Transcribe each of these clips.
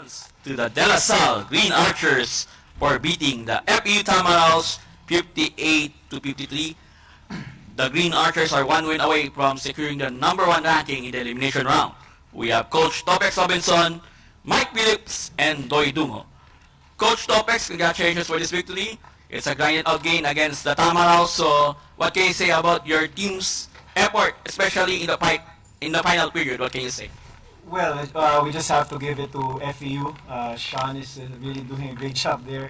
To the DLSU Green Archers for beating the FEU Tamaraws 58-53. The Green Archers are one win away from securing the #1 ranking in the elimination round. We have Coach Topex Robinson, Mike Phillips, and Doy Dungo. Coach Topex, congratulations for this victory. It's a grinded out game against the Tamaraws. So, what can you say about your team's effort, especially in the final period? What can you say? Well, we just have to give it to FEU. Sean is really doing a great job there,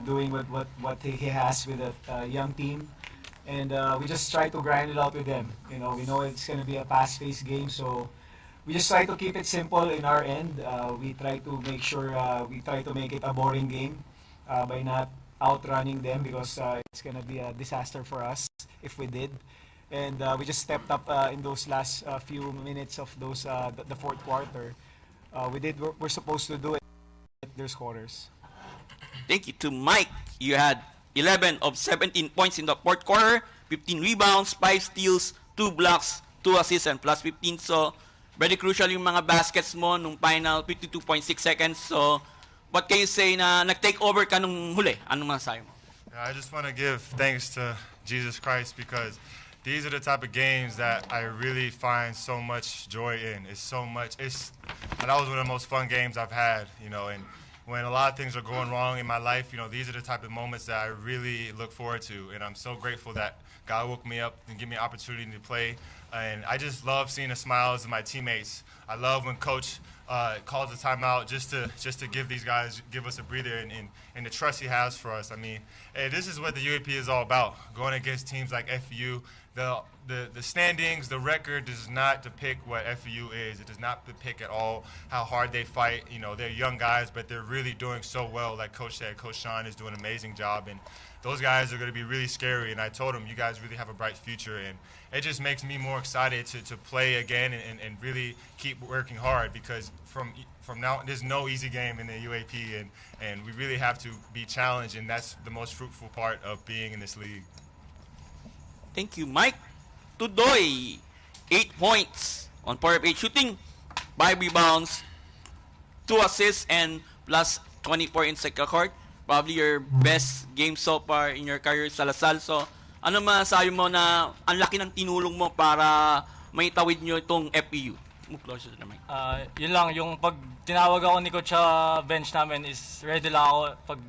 doing what he has with a young team. And we just try to grind it out with them. We know it's going to be a fast-paced game, so we just try to keep it simple in our end. We try to make sure we try to make it a boring game by not outrunning them, because it's going to be a disaster for us if we did. And we just stepped up in those last few minutes of the fourth quarter. We did what we're supposed to do at their scorers. Thank you to Mike. You had 11 of 17 points in the fourth quarter, 15 rebounds, 5 steals, 2 blocks, 2 assists, and plus 15. So, very crucial yung mga baskets mo nung final 52.6 seconds. So, what can you say na nag-take over ka nung huli? Anong masasabi mo? I just want to give thanks to Jesus Christ, because these are the type of games that I really find so much joy in. That was one of the most fun games I've had, and when a lot of things are going wrong in my life, these are the type of moments that I really look forward to, and I'm so grateful that God woke me up and gave me an opportunity to play, and I just love seeing the smiles of my teammates. I love when Coach calls a timeout just to give us a breather and the trust he has for us. I mean, hey, this is what the UAP is all about, going against teams like FEU. The standings, the record does not depict what FEU is. It does not depict at all how hard they fight. They're young guys, but they're really doing so well. Like Coach said, Coach Sean is doing an amazing job, and those guys are going to be really scary. And I told them, you guys really have a bright future, and it just makes me more excited to play again and really keep working hard, because from now, there's no easy game in the UAP, and we really have to be challenged, and that's the most fruitful part of being in this league. Thank you, Mike. Tudoy, 8 points on 4 of 8 shooting, 5 rebounds, 2 assists, and plus 24 in second court. Probably your best game so far in your career sa Lasal. So, ano masasabi mo na ang laki ng tinulong mo para maitawid nyo itong FEU? Closer to the mic. Yun lang, yung pag tinawag ako ni Coach sa bench namin is ready lang ako pag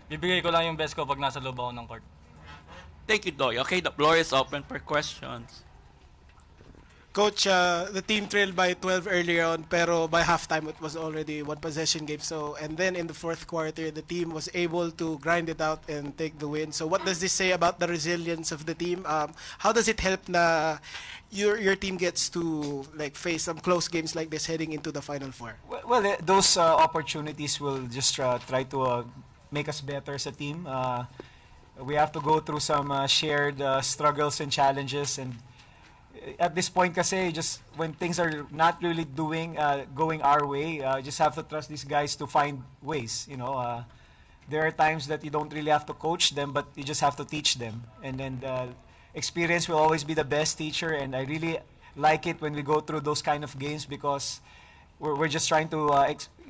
bibigay ko lang yung best ko pag nasa loob ako ng court. Thank you, Doy. Okay, the floor is open for questions. Coach, the team trailed by 12 earlier on, pero by halftime it was already one possession game. So, and then in the fourth quarter, the team was able to grind it out and take the win. So, what does this say about the resilience of the team? How does it help na your team gets to face some close games like this heading into the Final Four? Well, those opportunities will just try to make us better as a team. We have to go through some shared struggles and challenges, and at this point kasi, just when things are not really going our way, just have to trust these guys to find ways. There are times that you don't really have to coach them, but you just have to teach them, and then experience will always be the best teacher. And I really like it when we go through those kind of games, because we're just trying to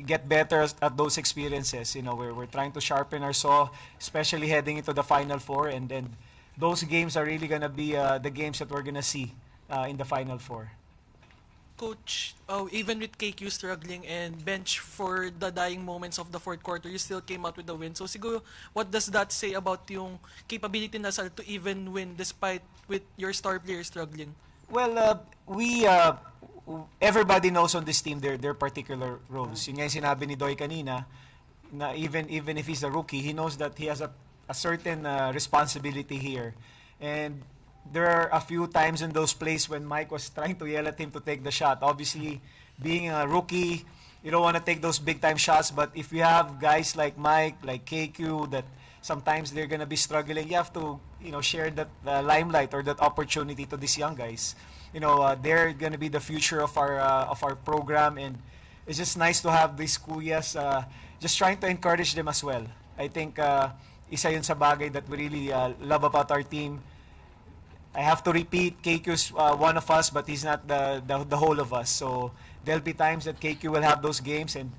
get better at those experiences. We're trying to sharpen our saw, especially heading into the Final Four, and then those games are really gonna be the games that we're gonna see in the Final Four. Coach, even with KQ struggling and bench for the dying moments of the fourth quarter, you still came out with the win. So siguro, what does that say about yung capability na to even win despite with your star player struggling? Well, everybody knows on this team their particular roles. Yun nga yung sinabi ni Doy kanina, na even if he's a rookie, he knows that he has a certain responsibility here. And there are a few times in those plays when Mike was trying to yell at him to take the shot. Obviously, being a rookie, you don't want to take those big-time shots, but if you have guys like Mike, like KQ, that sometimes they're going to be struggling, you have to share that limelight or that opportunity to these young guys. They're going to be the future of our program, and it's just nice to have these kuyas just trying to encourage them as well. I think isa yun sa bagay that we really love about our team. I have to repeat, KQ's one of us, but he's not the whole of us. So there'll be times that KQ will have those games and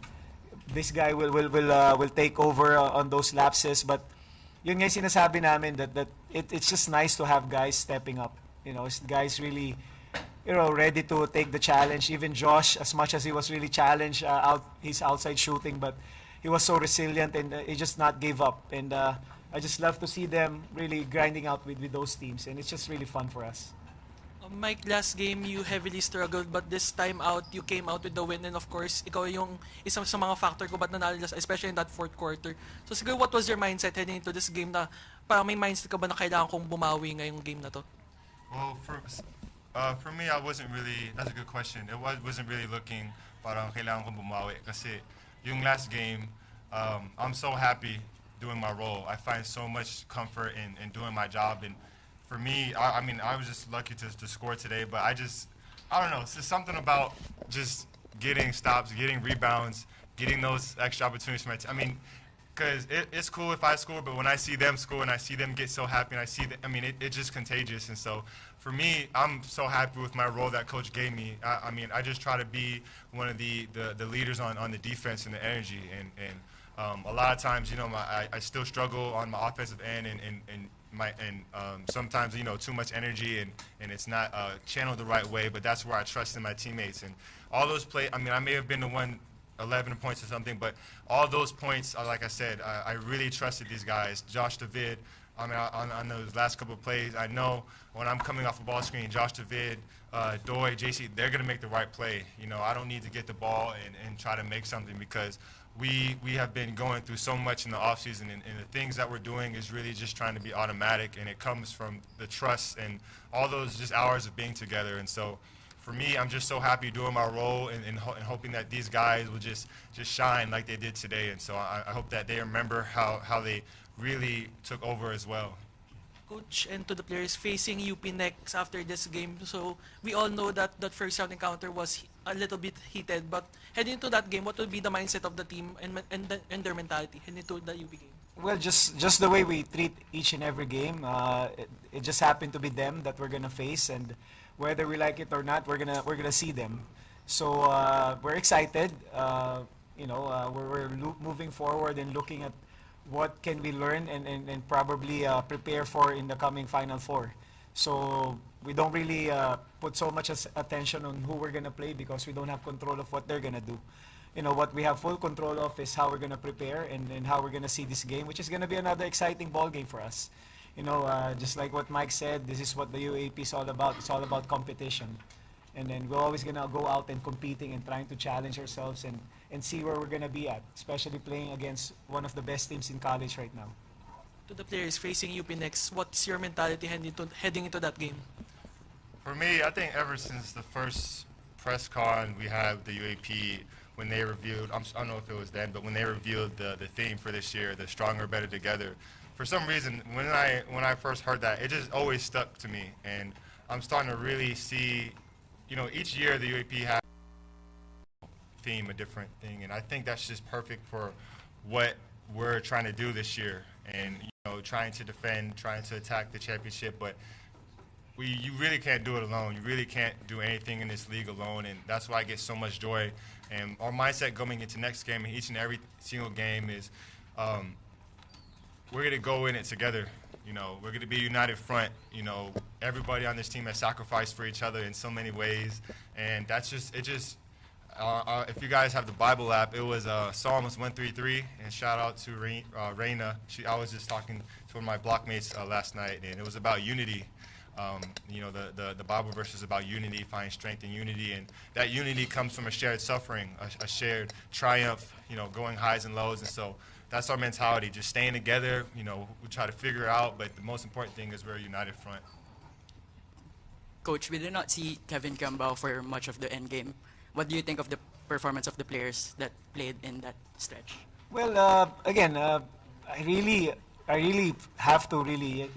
this guy will take over on those lapses. But yun nga yung sinasabi namin that it's just nice to have guys stepping up. Guys really, ready to take the challenge. Even Josh, as much as he was really challenged his outside shooting, but he was so resilient and he just not gave up. And I just love to see them really grinding out with those teams, and it's just really fun for us. Mike, last game you heavily struggled but this time out you came out with the win, and of course ikaw yung isang sa mga factor ko ba't nanalo, especially in that fourth quarter. So siguro what was your mindset heading into this game, na parang may mindset ka ba na kailangan kong bumawi ngayong game na to? Well, for me, I wasn't really. That's a good question. Wasn't really looking parang kailangan kong bumawi kasi yung last game, I'm so happy doing my role. I find so much comfort in doing my job, and for me, I mean, I was just lucky to score today, but I don't know. It's just something about just getting stops, getting rebounds, getting those extra opportunities for my team. I mean, because it's cool if I score, but when I see them score and I see them get so happy, and I see that, I mean, it's just contagious. And so for me, I'm so happy with my role that coach gave me. I mean, I just try to be one of the leaders on the defense and the energy. And a lot of times, I still struggle on my offensive end and sometimes too much energy and it's not channeled the right way, but that's where I trust in my teammates and all those plays. I mean, I may have been the one 11 points or something, but all those points, like I said, I really trusted these guys. Josh David, I mean, on those last couple of plays, I know when I'm coming off a ball screen, Josh David, Doy, JC, they're going to make the right play. I don't need to get the ball and try to make something because we have been going through so much in the offseason, and the things that we're doing is really just trying to be automatic, and it comes from the trust and all those just hours of being together. And so for me, I'm just so happy doing my role and hoping that these guys will just shine like they did today. And so I hope that they remember how they really took over as well. Coach, and to the players facing UP next after this game. So we all know that that first round encounter was a little bit heated, but heading into that game, what will be the mindset of the team and their mentality heading into the UP game? Well, just the way we treat each and every game. It just happened to be them that we're gonna face, and whether we like it or not, we're gonna see them. So we're excited. We're moving forward and looking at what can we learn and probably prepare for in the coming Final Four. So we don't really put so much attention on who we're going to play because we don't have control of what they're going to do. What we have full control of is how we're going to prepare and how we're going to see this game, which is going to be another exciting ball game for us. Just like what Mike said, this is what the UAP is all about. It's all about competition. And then we're always going to go out and competing and trying to challenge ourselves and see where we're going to be at, especially playing against one of the best teams in college right now. To the players facing UP next, what's your mentality heading into that game? For me, I think ever since the first press con we had the UAP, when they revealed, I don't know if it was then, but when they revealed the theme for this year, the Stronger, Better Together, for some reason, when I first heard that, it just always stuck to me. And I'm starting to really see, each year the UAP has theme, a different thing, and I think that's just perfect for what we're trying to do this year, and trying to defend, trying to attack the championship, but you really can't do it alone. You really can't do anything in this league alone, and that's why I get so much joy. And our mindset going into next game and each and every single game is we're going to go in it together. We're going to be a united front. Everybody on this team has sacrificed for each other in so many ways, and that's just if you guys have the Bible app, it was Psalms 133, and shout out to Raina. I was just talking to one of my blockmates last night, and it was about unity. The Bible verse is about unity, find strength in unity, and that unity comes from a shared suffering, a shared triumph, going highs and lows, and so that's our mentality, just staying together. We try to figure it out, but the most important thing is we're a united front. Coach, we did not see Kevin Cambao for much of the end game. What do you think of the performance of the players that played in that stretch? Well, again, I really have to really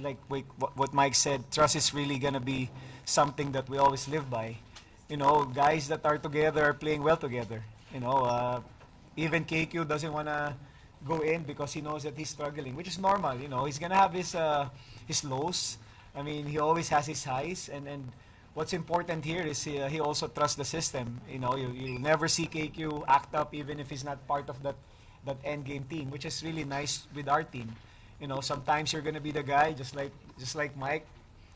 what Mike said. Trust is really gonna be something that we always live by. Guys that are together are playing well together. Even KQ doesn't wanna go in because he knows that he's struggling, which is normal. He's gonna have his lows. I mean, he always has his highs, and what's important here is he also trusts the system. You know, you never see KQ act up even if he's not part of that end game team, which is really nice with our team. You know, sometimes you're gonna be the guy, just like Mike.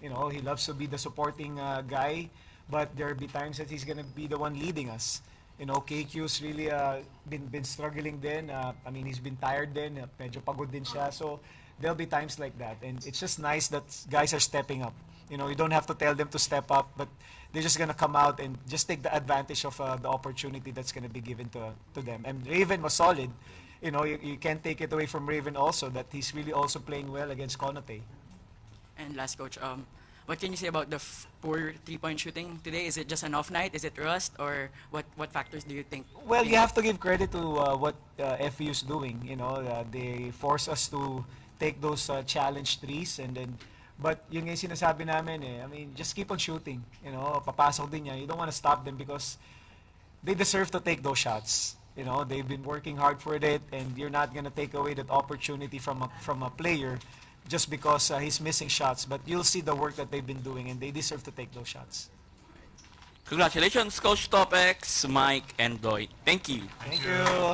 You know, he loves to be the supporting guy, but there'll be times that he's gonna be the one leading us. You know, KQ's really been struggling din. I mean, he's been tired din. Medyo pagod din siya. So there'll be times like that, and it's just nice that guys are stepping up. You know, you don't have to tell them to step up, but they're just gonna come out and just take the advantage of the opportunity that's gonna be given to them. And Raven was solid. You know, you can't take it away from Raven also that he's really also playing well against Konote. And last, coach, what can you say about the poor three-point shooting today? Is it just an off night? Is it rust, or what factors do you think? Well, you have to give credit to what FEU's doing. You know, they force us to take those challenge threes, and then, but yung sinasabi namin I mean, just keep on shooting. You know, papasok din yan. You don't want to stop them because they deserve to take those shots. You know, they've been working hard for it, and you're not gonna take away that opportunity from a player just because he's missing shots. But you'll see the work that they've been doing, and they deserve to take those shots. Congratulations, Coach Topex, Mike, and Lloyd. Thank you. Thank you.